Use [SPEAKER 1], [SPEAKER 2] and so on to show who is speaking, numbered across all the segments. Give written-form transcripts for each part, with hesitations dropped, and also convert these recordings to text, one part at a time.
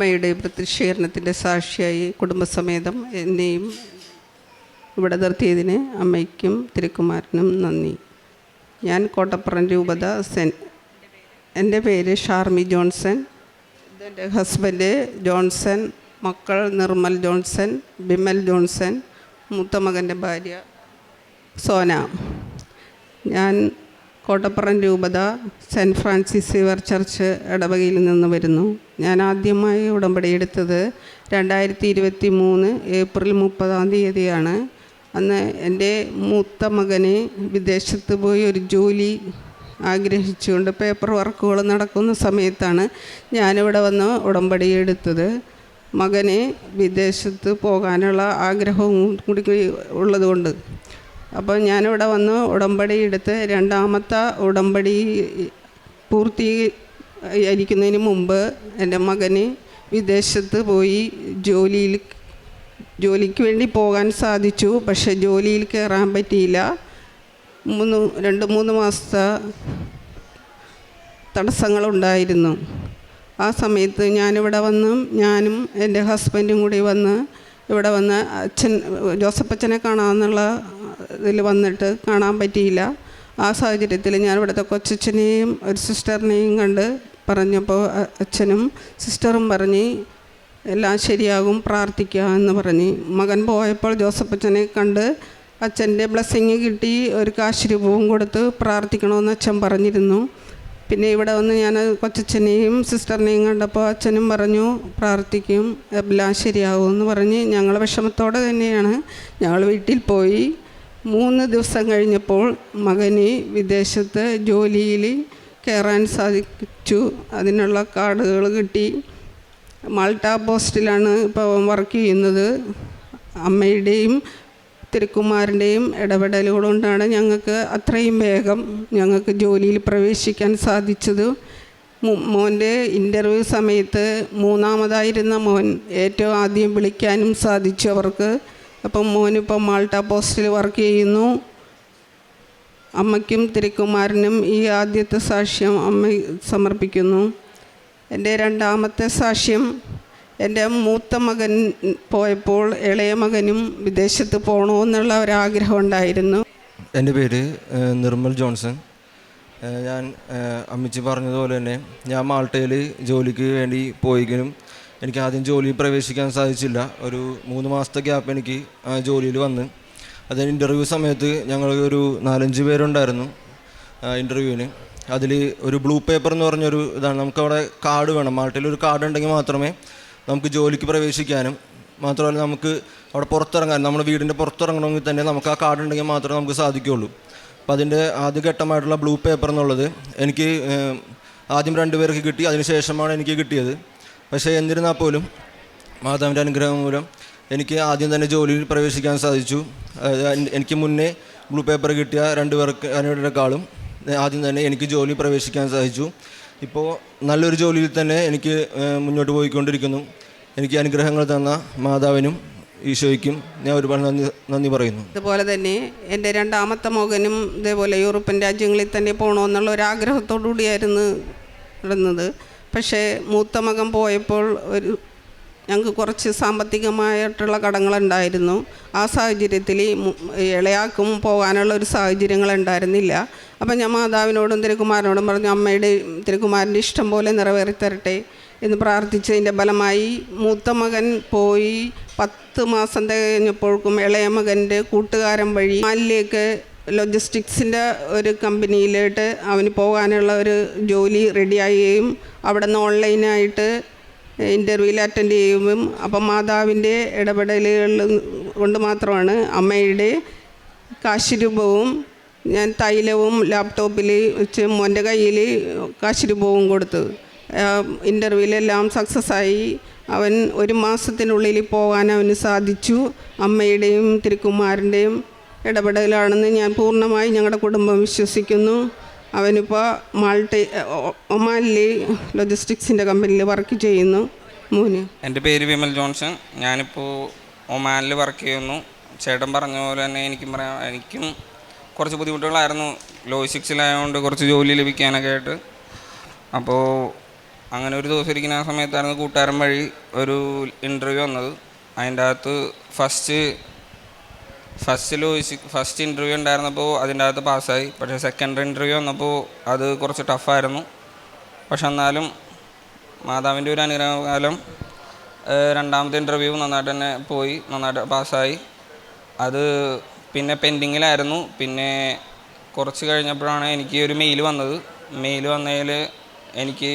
[SPEAKER 1] അമ്മയുടെ പ്രത്യക്ഷീകരണത്തിൻ്റെ സാക്ഷിയായി കുടുംബസമേതം എന്നെയും ഇവിടെ നിർത്തിയതിന് അമ്മയ്ക്കും തിരുക്കുമാരനും നന്ദി. ഞാൻ കോട്ടപ്പുറം രൂപത എൻ്റെ പേര് ഷാർമി ജോൺസൺ. ഇതെൻ്റെ ഹസ്ബൻഡ് ജോൺസൺ, മക്കൾ നിർമ്മൽ ജോൺസൺ, ബിമൽ ജോൺസൺ, മൂത്ത മകൻ്റെ ഭാര്യ സോന. ഞാൻ കോട്ടപ്പുറം രൂപത സെൻറ്റ് ഫ്രാൻസിസ് സേവർ ചർച്ച് ഇടവകയിൽ നിന്ന് വരുന്നു. ഞാൻ ആദ്യമായി ഉടമ്പടി എടുത്തത് 2023 ഏപ്രിൽ 30 അന്ന് എൻ്റെ മൂത്ത മകന് വിദേശത്ത് പോയി ഒരു ജോലി ആഗ്രഹിച്ചുകൊണ്ട് പേപ്പർ വർക്കുകൾ നടക്കുന്ന സമയത്താണ് ഞാനിവിടെ വന്ന് ഉടമ്പടി എടുത്തത്. മകന് വിദേശത്ത് പോകാനുള്ള ആഗ്രഹവും കൂടി ഉള്ളതുകൊണ്ട്. അപ്പോൾ ഞാനിവിടെ വന്ന് ഉടമ്പടി എടുത്ത് രണ്ടാമത്തെ ഉടമ്പടി പൂർത്തീകരിക്കുന്നതിന് മുമ്പ് എൻ്റെ മകന് വിദേശത്ത് പോയി ജോലിക്ക് വേണ്ടി പോകാൻ സാധിച്ചു. പക്ഷേ ജോലിയിൽ കയറാൻ പറ്റിയില്ല. 2-3 മാസത്തെ തടസ്സങ്ങളുണ്ടായിരുന്നു. ആ സമയത്ത് ഞാനും എൻ്റെ ഹസ്ബൻഡും കൂടി ഇവിടെ വന്ന് ജോസഫ് അച്ഛനെ കാണാമെന്നുള്ള ഇതിൽ വന്നിട്ട് കാണാൻ പറ്റിയില്ല. ആ സാഹചര്യത്തിൽ ഞാൻ ഇവിടുത്തെ കൊച്ചച്ഛനെയും ഒരു സിസ്റ്ററിനെയും കണ്ട് പറഞ്ഞപ്പോൾ അച്ഛനും സിസ്റ്ററും പറഞ്ഞ് എല്ലാം ശരിയാകും, പ്രാർത്ഥിക്കുക എന്ന് പറഞ്ഞ്. മകൻ പോയപ്പോൾ ജോസഫ് അച്ഛനെ കണ്ട് അച്ഛൻ്റെ ബ്ലെസ്സിങ് കിട്ടി. ഒരു കാശ് രൂപവും കൊടുത്ത് പ്രാർത്ഥിക്കണമെന്ന് അച്ഛൻ പറഞ്ഞിരുന്നു. പിന്നെ ഇവിടെ വന്ന് ഞാൻ കൊച്ചച്ഛനെയും സിസ്റ്ററിനെയും കണ്ടപ്പോൾ അച്ഛനും പറഞ്ഞു പ്രാർത്ഥിക്കും, എല്ലാം ശരിയാകുമെന്ന് പറഞ്ഞ് ഞങ്ങൾ വിഷമത്തോടെ തന്നെയാണ് ഞങ്ങൾ വീട്ടിൽ പോയി. 3 ദിവസം കഴിഞ്ഞപ്പോൾ മകന് വിദേശത്ത് ജോലിയിൽ കയറാൻ സാധിച്ചു. അതിനുള്ള കാർഡുകൾ കിട്ടി. മാൾട്ട പോസ്റ്റിലാണ് ഇപ്പോൾ വർക്ക് ചെയ്യുന്നത്. അമ്മയുടെയും തിരുക്കുമാരൻ്റെയും ഇടപെടലുകൾ കൊണ്ടാണ് ഞങ്ങൾക്ക് അത്രയും വേഗം ഞങ്ങൾക്ക് ജോലിയിൽ പ്രവേശിക്കാൻ സാധിച്ചത്. മോൻ്റെ ഇൻ്റർവ്യൂ സമയത്ത് 3ാമതായിരുന്ന മോൻ ഏറ്റവും ആദ്യം വിളിക്കാനും സാധിച്ചു അവർക്ക്. അപ്പം മോനിപ്പം മാൾട്ട പോസ്റ്റിൽ വർക്ക് ചെയ്യുന്നു. അമ്മയ്ക്കും തിരുക്കുമാരനും ഈ ആദ്യത്തെ സാക്ഷ്യം അമ്മ സമർപ്പിക്കുന്നു. എൻ്റെ രണ്ടാമത്തെ സാക്ഷ്യം, എൻ്റെ മൂത്ത മകൻ പോയപ്പോൾ ഇളയ മകനും വിദേശത്ത് പോകണമെന്നുള്ള ഒരാഗ്രഹം ഉണ്ടായിരുന്നു.
[SPEAKER 2] എൻ്റെ പേര് നിർമ്മൽ ജോൺസൺ. ഞാൻ അമ്മച്ചി പറഞ്ഞതുപോലെ തന്നെ ഞാൻ മാൾട്ടയിൽ ജോലിക്ക് വേണ്ടി പോയെങ്കിലും എനിക്ക് ആദ്യം ജോലിയിൽ പ്രവേശിക്കാൻ സാധിച്ചില്ല. ഒരു 3 മാസത്തെ ഗ്യാപ്പ് എനിക്ക് ജോലിയിൽ വന്ന്. അതിന് ഇൻ്റർവ്യൂ സമയത്ത് ഞങ്ങൾ ഒരു 4-5 പേരുണ്ടായിരുന്നു ഇൻ്റർവ്യൂവിന്. അതിൽ ഒരു ബ്ലൂ പേപ്പർ എന്ന് പറഞ്ഞൊരു ഇതാണ്. നമുക്കവിടെ കാർഡ് വേണം. മാൾട്ടയിൽ ഒരു കാർഡ് ഉണ്ടെങ്കിൽ മാത്രമേ നമുക്ക് ജോലിക്ക് പ്രവേശിക്കാനും മാത്രമല്ല നമുക്ക് അവിടെ പുറത്തിറങ്ങാൻ, നമ്മുടെ വീടിൻ്റെ പുറത്തിറങ്ങണമെങ്കിൽ തന്നെ നമുക്ക് ആ കാർഡ് ഉണ്ടെങ്കിൽ മാത്രമേ നമുക്ക് സാധിക്കുകയുള്ളൂ. അപ്പോൾ അതിൻ്റെ ആദ്യഘട്ടമായിട്ടുള്ള ബ്ലൂ പേപ്പർ എന്നുള്ളത് എനിക്ക് ആദ്യം 2 പേർക്ക് കിട്ടി. അതിന് ശേഷമാണ് എനിക്ക് കിട്ടിയത്. പക്ഷേ എന്നിരുന്നാൽ പോലും മാതാവിൻ്റെ അനുഗ്രഹം മൂലം എനിക്ക് ആദ്യം തന്നെ ജോലിയിൽ പ്രവേശിക്കാൻ സാധിച്ചു. എനിക്ക് മുന്നേ ബ്ലൂ പേപ്പർ കിട്ടിയ 2 പേരെക്കാളും ആദ്യം തന്നെ എനിക്ക് ജോലി പ്രവേശിക്കാൻ സാധിച്ചു. ഇപ്പോൾ നല്ലൊരു ജോലിയിൽ തന്നെ എനിക്ക് മുന്നോട്ട് പോയിക്കൊണ്ടിരിക്കുന്നു. എനിക്ക് അനുഗ്രഹങ്ങൾ തന്ന മാതാവിനും ഈശോയ്ക്കും ഞാൻ ഒരുപാട് നന്ദി പറയുന്നു.
[SPEAKER 1] അതുപോലെ തന്നെ എൻ്റെ രണ്ടാമത്തെ മകനും ഇതേപോലെ യൂറോപ്യൻ രാജ്യങ്ങളിൽ തന്നെ പോകണമെന്നുള്ള ഒരാഗ്രഹത്തോടു കൂടിയായിരുന്നു നടന്നത്. പക്ഷേ മൂത്ത മകൻ പോയപ്പോൾ ഞങ്ങൾക്ക് കുറച്ച് സാമ്പത്തികമായിട്ടുള്ള കടങ്ങളുണ്ടായിരുന്നു. ആ സാഹചര്യത്തിൽ ഇളയാക്കും പോകാനുള്ള ഒരു സാഹചര്യങ്ങളുണ്ടായിരുന്നില്ല. അപ്പം ഞാൻ മാതാവിനോടും തിരുക്കുമാരനോടും പറഞ്ഞു അമ്മയുടെ തിരുക്കുമാരൻ്റെ ഇഷ്ടം പോലെ നിറവേറിത്തരട്ടെ എന്ന് പ്രാർത്ഥിച്ചതിൻ്റെ ഫലമായി മൂത്ത മകൻ പോയി 10 മാസം കഴിഞ്ഞപ്പോഴേക്കും ഇളയ മകൻ്റെ കൂട്ടുകാരൻ വഴി മാലിലേക്ക് ലോജിസ്റ്റിക്സിൻ്റെ ഒരു കമ്പനിയിലോട്ട് അവന് പോകാനുള്ള ഒരു ജോലി റെഡിയാകുകയും അവിടെ നിന്ന് ഓൺലൈനായിട്ട് ഇൻ്റർവ്യൂവിൽ അറ്റൻഡ് ചെയ്യുകയും. അപ്പം മാതാവിൻ്റെ ഇടപെടലുകൾ കൊണ്ട് മാത്രമാണ് അമ്മയുടെ കാശ് രൂപവും ഞാൻ തൈലവും ലാപ്ടോപ്പിൽ വെച്ച് മോൻ്റെ കയ്യിൽ കാശ് രൂപവും കൊടുത്തു. ഇൻ്റർവ്യൂവിലെല്ലാം സക്സസ്സായി. അവൻ 1 മാസത്തിനുള്ളിൽ പോകാൻ അവന് സാധിച്ചു. അമ്മയുടെയും തിരുക്കുമാരൻ്റെയും ഇടപെടലാണെന്ന് ഞാൻ പൂർണ്ണമായി ഞങ്ങളുടെ കുടുംബം വിശ്വസിക്കുന്നു. അവനിപ്പോൾ ഒമാനിൽ ലോജിസ്റ്റിക്സിൻ്റെ കമ്പനിയിൽ വർക്ക് ചെയ്യുന്നു.
[SPEAKER 3] എൻ്റെ പേര് വിമൽ ജോൺസൺ. ഞാനിപ്പോൾ ഒമാനിൽ വർക്ക് ചെയ്യുന്നു. ചേട്ടൻ പറഞ്ഞ പോലെ തന്നെ എനിക്കും കുറച്ച് ബുദ്ധിമുട്ടുകളായിരുന്നു. ലോജിസ്റ്റിക്സിലായതുകൊണ്ട് കുറച്ച് ജോലി ലഭിക്കാനൊക്കെ ആയിട്ട്. അപ്പോൾ അങ്ങനെ ഒരു ദിവസം ഇരിക്കുന്ന ആ സമയത്തായിരുന്നു കൂട്ടുകാരൻ വഴി ഒരു ഇൻ്റർവ്യൂ വന്നത്. അതിൻ്റെ അകത്ത് ഫസ്റ്റ് ഇൻ്റർവ്യൂ ഉണ്ടായിരുന്നപ്പോൾ അതിൻ്റെ അകത്ത് പാസ്സായി. പക്ഷേ സെക്കൻഡ് ഇൻ്റർവ്യൂ വന്നപ്പോൾ അത് കുറച്ച് ടഫായിരുന്നു. പക്ഷെ എന്നാലും മാതാവിൻ്റെ ഒരു അനുഗ്രഹകാലം രണ്ടാമത്തെ ഇൻ്റർവ്യൂ നന്നായിട്ട് തന്നെ പോയി, നന്നായിട്ട് പാസ്സായി. അത് പിന്നെ പെൻഡിങ്ങിലായിരുന്നു. പിന്നെ കുറച്ച് കഴിഞ്ഞപ്പോഴാണ് എനിക്ക് ഒരു മെയിൽ വന്നത്. മെയിൽ വന്നതിൽ എനിക്ക്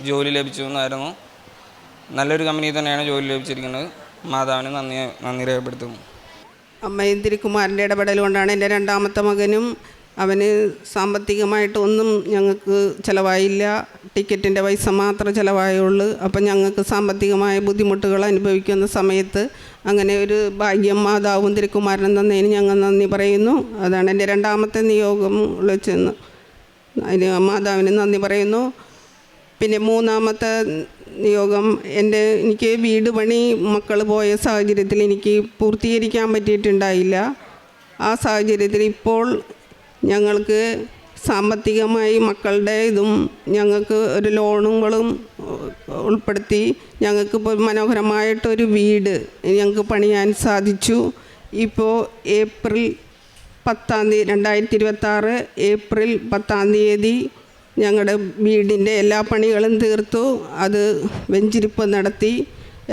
[SPEAKER 3] ജോലി ലഭിച്ചു എന്നായിരുന്നു. നല്ലൊരു കമ്പനിയിൽ തന്നെയാണ് ജോലി ലഭിച്ചിരിക്കുന്നത്. മാതാവിന് നന്ദി രേഖപ്പെടുത്തുന്നു.
[SPEAKER 1] അമ്മയും തിരുക്കുമാരൻ്റെ ഇടപെടൽ കൊണ്ടാണ് എൻ്റെ രണ്ടാമത്തെ മകനും, അവന് സാമ്പത്തികമായിട്ടൊന്നും ഞങ്ങൾക്ക് ചിലവായില്ല. ടിക്കറ്റിൻ്റെ പൈസ മാത്രമേ ചിലവായുള്ളൂ. അപ്പം ഞങ്ങൾക്ക് സാമ്പത്തികമായ ബുദ്ധിമുട്ടുകൾ അനുഭവിക്കുന്ന സമയത്ത് അങ്ങനെ ഒരു ഭാഗ്യം മാതാവും തിരുക്കുമാരനും തന്നതിന് ഞങ്ങൾ നന്ദി പറയുന്നു. അതാണ് എൻ്റെ രണ്ടാമത്തെ നിയോഗം വിളിച്ചെന്ന് അതിന് മാതാവിന് നന്ദി പറയുന്നു. പിന്നെ മൂന്നാമത്തെ നിയോഗം എനിക്ക് വീട് പണി മക്കൾ പോയ സാഹചര്യത്തിൽ എനിക്ക് പൂർത്തീകരിക്കാൻ പറ്റിയിട്ടുണ്ടായില്ല. ആ സാഹചര്യത്തിൽ ഇപ്പോൾ ഞങ്ങൾക്ക് സാമ്പത്തികമായി മക്കളുടെ ഇതും ഞങ്ങൾക്ക് ഒരു ലോണുകളും ഉൾപ്പെടുത്തി ഞങ്ങൾക്കിപ്പോൾ മനോഹരമായിട്ടൊരു വീട് ഞങ്ങൾക്ക് പണിയാൻ സാധിച്ചു. ഇപ്പോൾ ഏപ്രിൽ 10 2026 ഏപ്രിൽ 10 ഞങ്ങളുടെ വീടിൻ്റെ എല്ലാ പണികളും തീർത്തു. അത് വെഞ്ചിരിപ്പ് നടത്തി.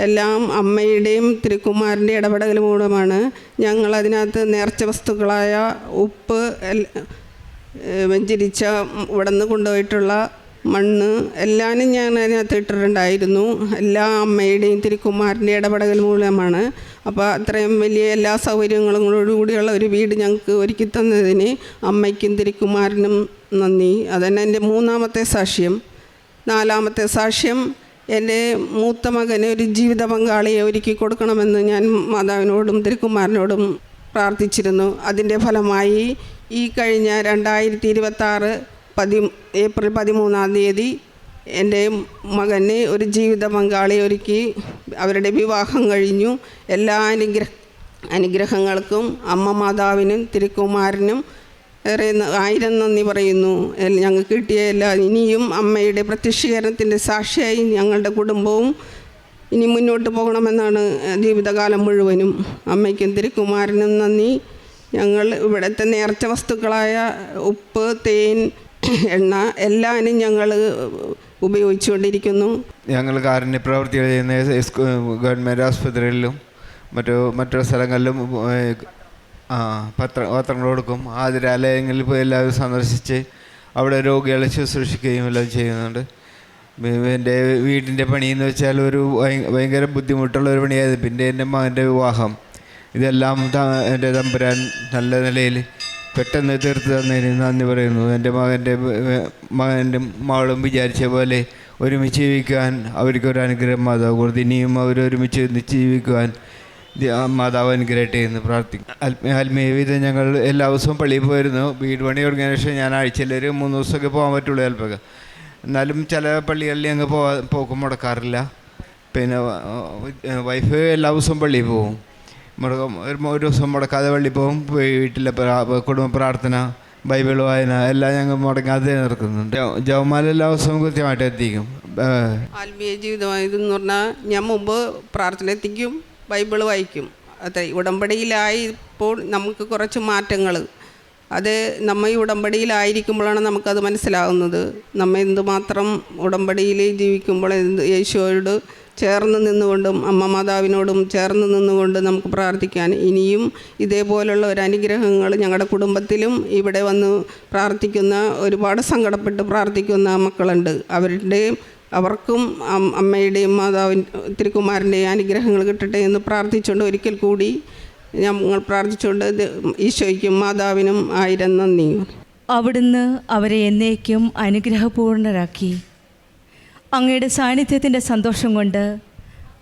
[SPEAKER 1] എല്ലാം അമ്മയുടെയും തിരുക്കുമാരൻ്റെ ഇടപെടൽ മൂലമാണ്. ഞങ്ങളതിനകത്ത് നേർച്ച വസ്തുക്കളായ ഉപ്പ്, വെഞ്ചരിച്ച ഇവിടെ നിന്ന് കൊണ്ടുപോയിട്ടുള്ള മണ്ണ് എല്ലാനും ഞാൻ അതിനകത്ത് ഇട്ടിട്ടുണ്ടായിരുന്നു. എല്ലാ അമ്മയുടെയും തിരുക്കുമാരൻ്റെ ഇടപെടൽ മൂലമാണ്. അപ്പോൾ അത്രയും വലിയ എല്ലാ സൗകര്യങ്ങളോടുകൂടിയുള്ള ഒരു വീട് ഞങ്ങൾക്ക് ഒരുക്കി തന്നതിന് അമ്മയ്ക്കും തിരുക്കുമാരനും നന്ദി. അതന്നെ എൻ്റെ മൂന്നാമത്തെ സാക്ഷ്യം. നാലാമത്തെ സാക്ഷ്യം, എൻ്റെ മൂത്ത മകന് ഒരു ജീവിത പങ്കാളിയെ ഒരുക്കി കൊടുക്കണമെന്ന് ഞാൻ മാതാവിനോടും തിരുക്കുമാരനോടും പ്രാർത്ഥിച്ചിരുന്നു. അതിൻ്റെ ഫലമായി ഈ കഴിഞ്ഞ 2026 ഏപ്രിൽ 13 എൻ്റെ മകന് ഒരു ജീവിത പങ്കാളി ഒരുക്കി. അവരുടെ വിവാഹം കഴിഞ്ഞു. എല്ലാ അനുഗ്രഹങ്ങൾക്കും അമ്മ മാതാവിനും തിരുക്കുമാരനും ഏറെ 1000 നന്ദി പറയുന്നു. ഞങ്ങൾക്ക് കിട്ടിയ ഇനിയും അമ്മയുടെ പ്രത്യക്ഷീകരണത്തിൻ്റെ സാക്ഷിയായി ഞങ്ങളുടെ കുടുംബവും ഇനി മുന്നോട്ട് പോകണമെന്നാണ് ജീവിതകാലം മുഴുവനും. അമ്മയ്ക്കും തിരുക്കുമാരനും നന്ദി. ഞങ്ങൾ ഇവിടുത്തെ നേർച്ച വസ്തുക്കളായ ഉപ്പ്, തേൻ, എണ്ണ എല്ലാനും ഞങ്ങൾ ഉപയോഗിച്ചുകൊണ്ടിരിക്കുന്നു.
[SPEAKER 4] ഞങ്ങൾ കാരുണ്യ പ്രവർത്തികൾ ചെയ്യുന്ന ഗവൺമെൻറ് ആസ്പത്രികളിലും മറ്റു സ്ഥലങ്ങളിലും പത്രങ്ങൾ കൊടുക്കും. ആതുരാലയങ്ങളിൽ പോയി എല്ലാവരും സന്ദർശിച്ച് അവിടെ രോഗികളെ ശുശ്രൂഷിക്കുകയും എല്ലാം ചെയ്യുന്നുണ്ട്. എൻ്റെ വീടിൻ്റെ പണിയെന്ന് വെച്ചാൽ ഒരു ഭയങ്കര ബുദ്ധിമുട്ടുള്ള ഒരു പണിയായത്. പിന്നെ എൻ്റെ മകൻ്റെ വിവാഹം, ഇതെല്ലാം എൻ്റെ തമ്പുരാൻ നല്ല നിലയിൽ പെട്ടെന്ന് തീർത്ത് തന്നതിന് നന്ദി പറയുന്നു. എൻ്റെ മകൻ്റെ മകളും വിചാരിച്ച പോലെ ഒരുമിച്ച് ജീവിക്കാൻ അവർക്കൊരു അനുഗ്രഹം മാതാവ് കൊടുത്ത് ഇനിയും അവരൊരുമിച്ച് ജീവിക്കുവാൻ മാതാവ് അനുഗ്രഹിക്കട്ടെ എന്ന് പ്രാർത്ഥിക്കും. ആത്മീയവിധം ഞങ്ങൾ എല്ലാ ദിവസവും പള്ളിയിൽ പോയിരുന്നു. വീട് പണി തുടങ്ങിയ ശേഷം ഞാൻ ആഴ്ചയിൽ ഒരു 3 ദിവസമൊക്കെ പോകാൻ പറ്റുള്ളൂ ചിലപ്പോൾ. എന്നാലും ചില പള്ളികളിൽ ഞങ്ങൾ പോക്കും മുടക്കാറില്ല. പിന്നെ വൈഫ് എല്ലാ ദിവസവും പള്ളിയിൽ പോകും. ഒരു ദിവസം മുടക്കാതെ പള്ളിയിൽ പോകും. വീട്ടിലെ കുടുംബ പ്രാർത്ഥന, ബൈബിൾ വായന എല്ലാം ഞങ്ങൾ മുടങ്ങാതെ നടക്കുന്നുണ്ട്. ജവമാല എല്ലാ ദിവസവും കൃത്യമായിട്ട് എത്തിക്കും.
[SPEAKER 1] ആത്മീയ ജീവിതമായതെന്ന് പറഞ്ഞാൽ ഞാൻ മുമ്പ് പ്രാർത്ഥന എത്തിക്കും, ബൈബിൾ വായിക്കും. അതെ, ഉടമ്പടിയിലായപ്പോൾ നമുക്ക് കുറച്ച് മാറ്റങ്ങൾ, അത് നമ്മൾ ഈ ഉടമ്പടിയിലായിരിക്കുമ്പോഴാണ് നമുക്കത് മനസ്സിലാകുന്നത്. നമ്മൾ എന്തുമാത്രം ഉടമ്പടിയിൽ ജീവിക്കുമ്പോൾ യേശുവോട് ചേർന്ന് നിന്നുകൊണ്ടും അമ്മ മാതാവിനോടും ചേർന്ന് നിന്നുകൊണ്ട് നമുക്ക് പ്രാർത്ഥിക്കാൻ ഇനിയും ഇതേപോലുള്ള ഒരു അനുഗ്രഹങ്ങൾ ഞങ്ങളുടെ കുടുംബത്തിലും ഇവിടെ വന്ന് പ്രാർത്ഥിക്കുന്ന ഒരുപാട് സങ്കടപ്പെട്ട് പ്രാർത്ഥിക്കുന്ന മക്കളുണ്ട്. അവർക്കും അമ്മയുടെയും തിരുക്കുമാരൻ്റെയും അനുഗ്രഹങ്ങൾ കിട്ടട്ടെ എന്ന് പ്രാർത്ഥിച്ചുകൊണ്ട് ഒരിക്കൽ കൂടി ഞങ്ങൾ പ്രാർത്ഥിച്ചുകൊണ്ട് ഈശോയ്ക്കും മാതാവിനും 1000 നന്ദി.
[SPEAKER 5] അവിടുന്ന് അവരെ എന്നേക്കും അനുഗ്രഹപൂർണരാക്കി. അങ്ങയുടെ സാന്നിധ്യത്തിൻ്റെ സന്തോഷം കൊണ്ട്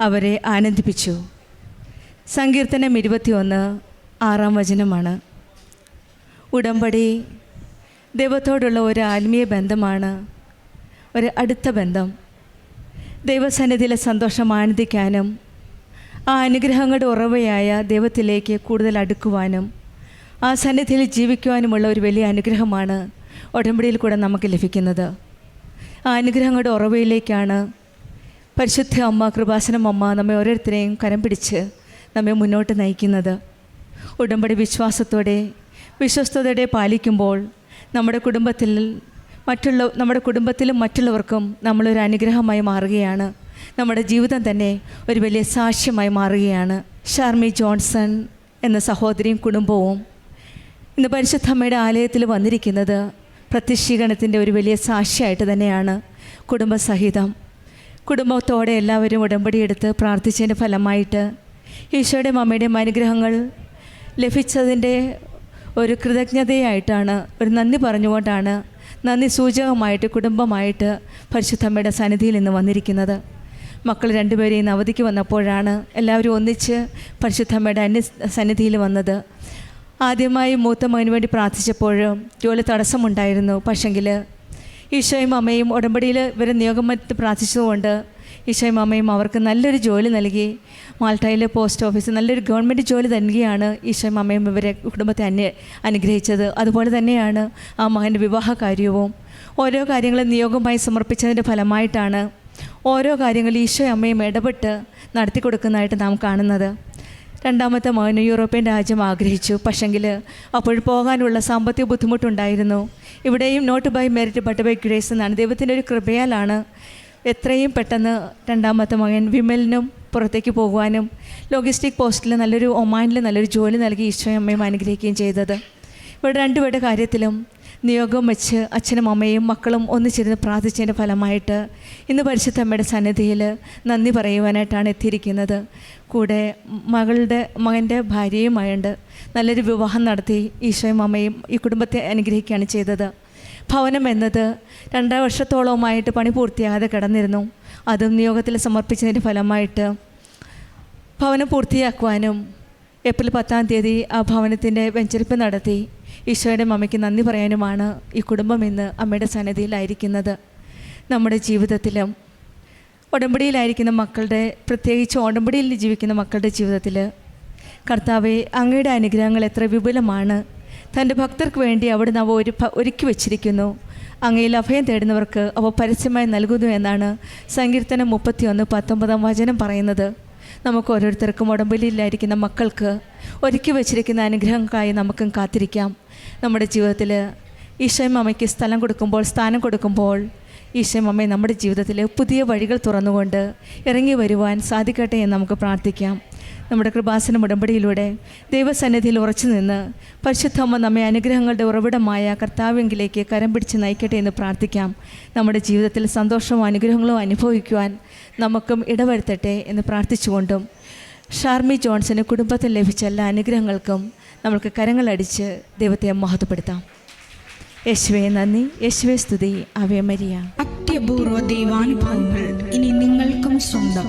[SPEAKER 5] അവരെ ആനന്ദിപ്പിച്ചു. സങ്കീർത്തനം 21 6-ാം വചനമാണ്. ഉടമ്പടി ദൈവത്തോടുള്ള ഒരു ആത്മീയ ബന്ധമാണ്, ഒരു അടുത്ത ബന്ധം. ദൈവസന്നിധിയിലെ സന്തോഷം ആനന്ദിക്കാനും ആ അനുഗ്രഹങ്ങളുടെ ഉറവയായ ദൈവത്തിലേക്ക് കൂടുതൽ അടുക്കുവാനും ആ സന്നിധിയിൽ ജീവിക്കുവാനുമുള്ള ഒരു വലിയ അനുഗ്രഹമാണ് ഉടമ്പടിയിൽ കൂടെ നമുക്ക് ലഭിക്കുന്നത്. ആ അനുഗ്രഹങ്ങളുടെ ഉറവയിലേക്കാണ് പരിശുദ്ധ അമ്മ, കൃപാസനം അമ്മ നമ്മെ ഓരോരുത്തരെയും കരം പിടിച്ച് നമ്മെ മുന്നോട്ട് നയിക്കുന്നത്. ഉടമ്പടി വിശ്വാസത്തോടെ വിശ്വസ്തയോടെ പാലിക്കുമ്പോൾ നമ്മുടെ കുടുംബത്തിലും മറ്റുള്ളവർക്കും നമ്മളൊരു അനുഗ്രഹമായി മാറുകയാണ്. നമ്മുടെ ജീവിതം തന്നെ ഒരു വലിയ സാക്ഷ്യമായി മാറുകയാണ്. ഷാർമി ജോൺസൺ എന്ന സഹോദരിയും കുടുംബവും ഇന്ന് പരിശുദ്ധ അമ്മയുടെ ആലയത്തിൽ വന്നിരിക്കുന്നത് പ്രത്യക്ഷീകരണത്തിൻ്റെ ഒരു വലിയ സാക്ഷ്യമായിട്ട് തന്നെയാണ്. കുടുംബത്തോടെ എല്ലാവരും ഉടമ്പടിയെടുത്ത് പ്രാർത്ഥിച്ചതിൻ്റെ ഫലമായിട്ട് ഈശോയുടെയും അമ്മയുടെയും അനുഗ്രഹങ്ങൾ ലഭിച്ചതിൻ്റെ ഒരു കൃതജ്ഞതയായിട്ടാണ്, ഒരു നന്ദി പറഞ്ഞുകൊണ്ടാണ്, നന്ദി സൂചകമായിട്ട് കുടുംബമായിട്ട് പരിശുദ്ധമ്മയുടെ സന്നിധിയിൽ നിന്ന് വന്നിരിക്കുന്നത്. മക്കൾ രണ്ടുപേരെയും ഇന്ന് അവധിക്ക് വന്നപ്പോഴാണ് എല്ലാവരും ഒന്നിച്ച് പരിശുദ്ധമ്മയുടെ സന്നിധിയിൽ വന്നത്. ആദ്യമായി മൂത്ത മകന് വേണ്ടി പ്രാർത്ഥിച്ചപ്പോഴും ജോലി തടസ്സമുണ്ടായിരുന്നു. പക്ഷെങ്കിൽ ഈശോയും അമ്മയും ഉടമ്പടിയിൽ ഇവരെ നിയോഗമറ്റ് പ്രാർത്ഥിച്ചതുകൊണ്ട് ഈശോയും അമ്മയും അവർക്ക് നല്ലൊരു ജോലി നൽകി. മാൾട്ടയിലെ പോസ്റ്റ് ഓഫീസ് നല്ലൊരു ഗവൺമെൻറ് ജോലി നൽകിയാണ് ഈശോയും അമ്മയും ഇവരെ കുടുംബത്തെ അനുഗ്രഹിച്ചത്. അതുപോലെ തന്നെയാണ് ആ മകൻ്റെ വിവാഹ കാര്യവും. ഓരോ കാര്യങ്ങളും നിയോഗമായി സമർപ്പിച്ചതിൻ്റെ ഫലമായിട്ടാണ് ഓരോ കാര്യങ്ങളും ഈശോയും അമ്മയും ഇടപെട്ട് നടത്തി കൊടുക്കുന്നതായിട്ട് നാം കാണുന്നത്. രണ്ടാമത്തെ മകന് യൂറോപ്യൻ രാജ്യം ആഗ്രഹിച്ചു. പക്ഷെങ്കിൽ അപ്പോൾ പോകാനുള്ള സാമ്പത്തിക ബുദ്ധിമുട്ടുണ്ടായിരുന്നു. ഇവിടെയും not by merit but by grace എന്നാണ്, ദൈവത്തിൻ്റെ ഒരു കൃപയാലാണ് എത്രയും പെട്ടെന്ന് രണ്ടാമത്തെ മകൻ വിമലിനും പുറത്തേക്ക് പോകുവാനും ലോജിസ്റ്റിക് പോസ്റ്റിൽ ഒമാനിൽ നല്ലൊരു ജോലി നൽകി ഈശോയും അമ്മയും അനുഗ്രഹിക്കുകയും ചെയ്തത്. ഇവിടെ രണ്ടുപേരുടെ കാര്യത്തിലും നിയോഗം വെച്ച് അച്ഛനും അമ്മയും മക്കളും ഒന്നിച്ചിരുന്ന് പ്രാർത്ഥിച്ചതിൻ്റെ ഫലമായിട്ട് ഇന്ന് പരിശുദ്ധ അമ്മയുടെ സന്നിധിയിൽ നന്ദി പറയുവാനായിട്ടാണ് എത്തിയിരിക്കുന്നത്. കൂടെ മകൻ്റെ ഭാര്യയുമായുണ്ട് നല്ലൊരു വിവാഹം നടത്തി ഈശോയും അമ്മയും ഈ കുടുംബത്തെ അനുഗ്രഹിക്കുകയാണ് ചെയ്തത്. ഭവനം എന്നത് 2 വർഷത്തോളമായിട്ട് പണി പൂർത്തിയാകാതെ കിടന്നിരുന്നു. അതും നിയോഗത്തിൽ സമർപ്പിച്ചതിൻ്റെ ഫലമായിട്ട് ഭവനം പൂർത്തിയാക്കുവാനും ഏപ്രിൽ 10-ാം തീയതി ആ ഭവനത്തിൻ്റെ വെഞ്ചരിപ്പ് നടത്തി ഈശോയുടെ അമ്മയ്ക്ക് നന്ദി പറയാനുമാണ് ഈ കുടുംബം ഇന്ന് അമ്മയുടെ സന്നിധിയിലായിരിക്കുന്നത്. നമ്മുടെ ജീവിതത്തിലും ഉടമ്പടിയിലായിരിക്കുന്ന മക്കളുടെ, പ്രത്യേകിച്ച് ഉടമ്പടിയിൽ ജീവിക്കുന്ന മക്കളുടെ ജീവിതത്തിൽ കർത്താവെ, അങ്ങയുടെ അനുഗ്രഹങ്ങൾ എത്ര വിപുലമാണ്. തൻ്റെ ഭക്തർക്ക് വേണ്ടി അവിടുന്ന് അവ ഒരുക്കി വച്ചിരിക്കുന്നു. അങ്ങയിൽ അഭയം തേടുന്നവർക്ക് അവ പരസ്യമായി നൽകുന്നു എന്നാണ് സങ്കീർത്തനം 31:19 വചനം പറയുന്നത്. നമുക്ക് ഓരോരുത്തർക്കും ഉടമ്പടിയിലായിരിക്കുന്ന മക്കൾക്ക് ഒരുക്കി വച്ചിരിക്കുന്ന അനുഗ്രഹങ്ങൾക്കായി നമുക്കും കാത്തിരിക്കാം. നമ്മുടെ ജീവിതത്തിൽ ഈശോയും അമ്മയ്ക്ക് സ്ഥാനം കൊടുക്കുമ്പോൾ ഈശോയും അമ്മയെ നമ്മുടെ ജീവിതത്തിൽ പുതിയ വഴികൾ തുറന്നുകൊണ്ട് ഇറങ്ങി വരുവാൻ സാധിക്കട്ടെ എന്ന് നമുക്ക് പ്രാർത്ഥിക്കാം. നമ്മുടെ കൃപാസനം ഉടമ്പടിയിലൂടെ ദൈവസന്നിധിയിൽ ഉറച്ചു നിന്ന് പരിശുദ്ധ അമ്മ നമ്മെ അനുഗ്രഹങ്ങളുടെ ഉറവിടമായ കർത്താവിലേക്ക് കരം പിടിച്ച് നയിക്കട്ടെ എന്ന് പ്രാർത്ഥിക്കാം. നമ്മുടെ ജീവിതത്തിൽ സന്തോഷവും അനുഗ്രഹങ്ങളും അനുഭവിക്കുവാൻ നമുക്കും ഇടവരുത്തട്ടെ എന്ന് പ്രാർത്ഥിച്ചുകൊണ്ടും ഷാർമി ജോൺസന് കുടുംബത്തിൽ ലഭിച്ച എല്ലാ അനുഗ്രഹങ്ങൾക്കും നമുക്ക് കരങ്ങളടിച്ച് ദൈവത്തെ മഹത്വപ്പെടുത്താം. യേശുവേ നന്ദി, യേശുവേ സ്തുതി, ആവേ മരിയ.
[SPEAKER 6] അത്യപൂർവ ദൈവാനുഭവങ്ങൾ ഇനി നിങ്ങൾക്കും സ്വന്തം.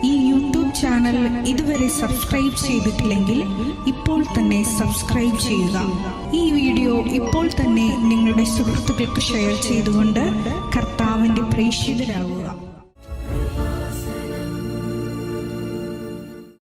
[SPEAKER 6] ഈ യൂട്യൂബ് ചാനൽ ഇതുവരെ സബ്സ്ക്രൈബ് ചെയ്തിട്ടില്ലെങ്കിൽ ഇപ്പോൾ തന്നെ സബ്സ്ക്രൈബ് ചെയ്യുക. ഈ വീഡിയോ ഇപ്പോൾ തന്നെ നിങ്ങളുടെ സുഹൃത്തുക്കൾക്ക് ഷെയർ ചെയ്തുകൊണ്ട് കർത്താവിൻ്റെ പ്രേക്ഷിതരാകുക.